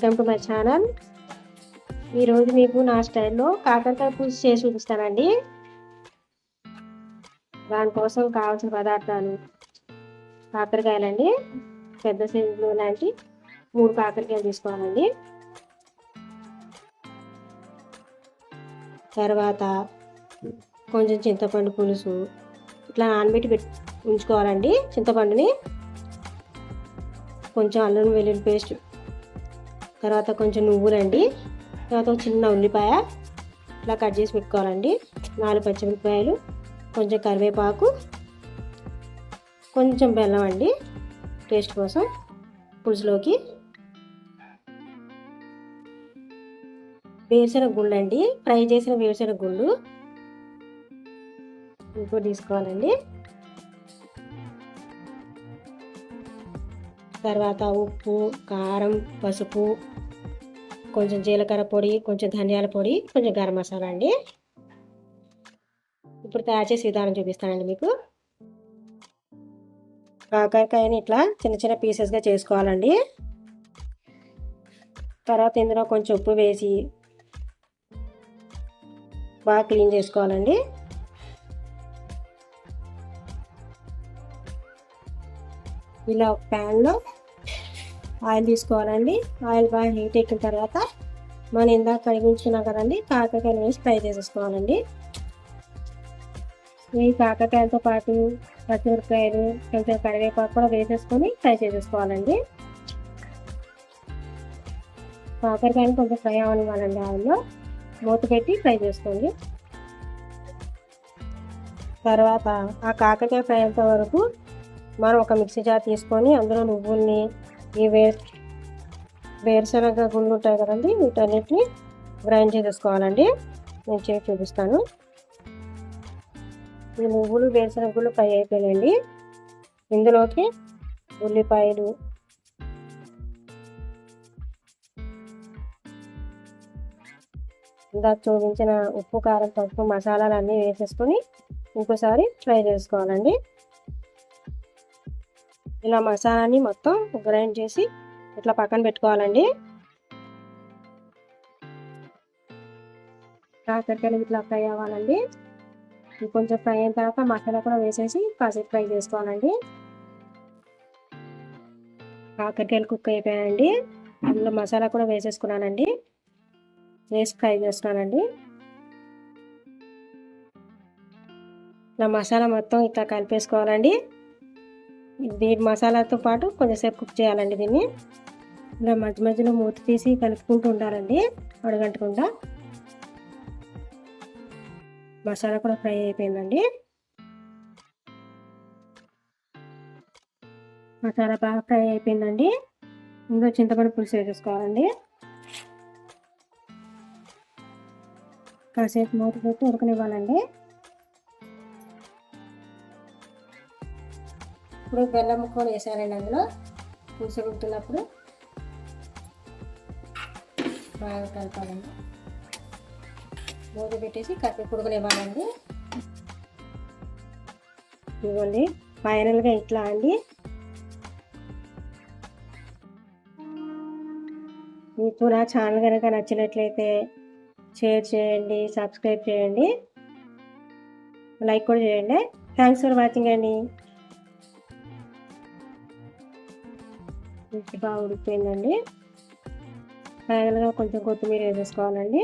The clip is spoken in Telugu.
Welcome to my channel. ఈరోజు మీకు నా స్టైల్లో కాకరకాయ పులుసు చేసి చూపిస్తానండి. దానికోసం కావాల్సిన పదార్థాలు కాకరకాయలండి. పెద్ద సైజులో లాంటి 3 కాకరకాయలు తీసుకోవాలండి. తర్వాత కొంచెం చింతపండు పులుసు ఇట్లా నానబెట్టి ఉంచుకోవాలండి. చింతపండుని, కొంచెం అల్లం వెల్లుల్లి పేస్ట్, తర్వాత కొంచెం నువ్వులండి, తర్వాత ఒక చిన్న ఉల్లిపాయ ఇట్లా కట్ చేసి పెట్టుకోవాలండి. 4 పచ్చిమిరపకాయలు, కొంచెం కరివేపాకు, కొంచెం బెల్లం అండి టేస్ట్ కోసం పులుసులోకి. వేరుశనగ గుళ్ళు అండి, ఫ్రై చేసిన వేరుశనగ గుళ్ళు ఇంకో తీసుకోవాలండి. తర్వాత ఉప్పు, కారం, పసుపు, కొంచెం జీలకర్ర పొడి, కొంచెం ధనియాల పొడి, కొంచెం గరం మసాలా అండి. ఇప్పుడు తయారు చేసే విధానం చూపిస్తానండి మీకు. కాకరకాయని ఇట్లా చిన్న చిన్న పీసెస్గా చేసుకోవాలండి. తర్వాత ఇందులో కొంచెం ఉప్పు వేసి బాగా క్లీన్ చేసుకోవాలండి. ఇలా ఒక ప్యాన్లో ఆయిల్ తీసుకోవాలండి. ఆయిల్ బాగా హీట్ ఎక్కిన తర్వాత మనం ఇందాక కడిగి ఉంచుకున్నాం కదండి, కాకరకాయలు వేసి ఫ్రై చేసేసుకోవాలండి. ఈ కాకరకాయలతో పాటు పచ్చిమిరపకాయలు, కొంచెం కరివేపాకు కూడా వేసేసుకొని ఫ్రై చేసేసుకోవాలండి. కాకరకాయలు కొంచెం ఫ్రై అవనివ్వాలండి. ఆయిల్లో మూత పెట్టి ఫ్రై చేసుకోండి. తర్వాత ఆ కాకరకాయ ఫ్రై అయ్యేంత వరకు మనం ఒక మిక్సీ జార్ తీసుకొని అందులో నువ్వుల్ని, ఈ వేరుశనగ గుళ్ళు ఉంటాయి కదండి, వీటన్నిటిని గ్రైండ్ చేసేసుకోవాలండి. నేను చేసి చూపిస్తాను. ఈ నువ్వులు, వేరుశనగ గుళ్ళు ఫ్రై అయిపోయాయండి. ఇందులోకి ఉల్లిపాయలు, ఇందాక చూపించిన ఉప్పు, కారం, పసుపు, మసాలాలు అన్నీ వేసేసుకొని ఇంకోసారి ఫ్రై చేసుకోవాలండి. ఇలా మసాలాని మొత్తం గ్రైండ్ చేసి ఇట్లా పక్కన పెట్టుకోవాలండి. కాకరకాయలు ఇట్లా ఫ్రై అవ్వాలండి. కొంచెం ఫ్రై అయిన తర్వాత మసాలా కూడా వేసేసి కాసేపు ఫ్రై చేసుకోవాలండి. కాకరకాయలు కుక్ అయిపోయాయండి. అందులో మసాలా కూడా వేసేసుకున్నానండి. వేసి ఫ్రై చేస్తున్నానండి. ఇలా మసాలా మొత్తం ఇట్లా కలిపేసుకోవాలండి. దీని మసాలాతో పాటు కొంచెంసేపు కుక్ చేయాలండి. దీన్ని ఇలా మధ్య మధ్యలో మూత తీసి కలుపుకుంటూ ఉండాలండి, అడగంటకుండా. మసాలా కూడా ఫ్రై అయిపోయిందండి. మసాలా బాగా ఫ్రై అయిపోయిందండి. ఇందులో చింతపండు పులుసు వేసేసుకోవాలండి. కాసేపు మూత పెట్టి ఉడకనివ్వాలండి. ఇప్పుడు బెల్లం ముక్కలు వేసారండి. అందులో పులుసు ఉడుకుతున్నప్పుడు బాగా కలపాలండి. మూత పెట్టేసి కాసేపు ఉడకనివ్వాలండి. ఇవ్వండి ఫైనల్గా ఇట్లా అండి. మీకు నా ఛానల్ కనుక నచ్చినట్లయితే షేర్ చేయండి, సబ్స్క్రైబ్ చేయండి, లైక్ కూడా చేయండి. థ్యాంక్స్ ఫర్ వాచింగ్ అండి. బాగా ఉడికిపోయిందండి. ఫైనల్గా కొంచెం కొత్తిమీర వేసేసుకోవాలండి.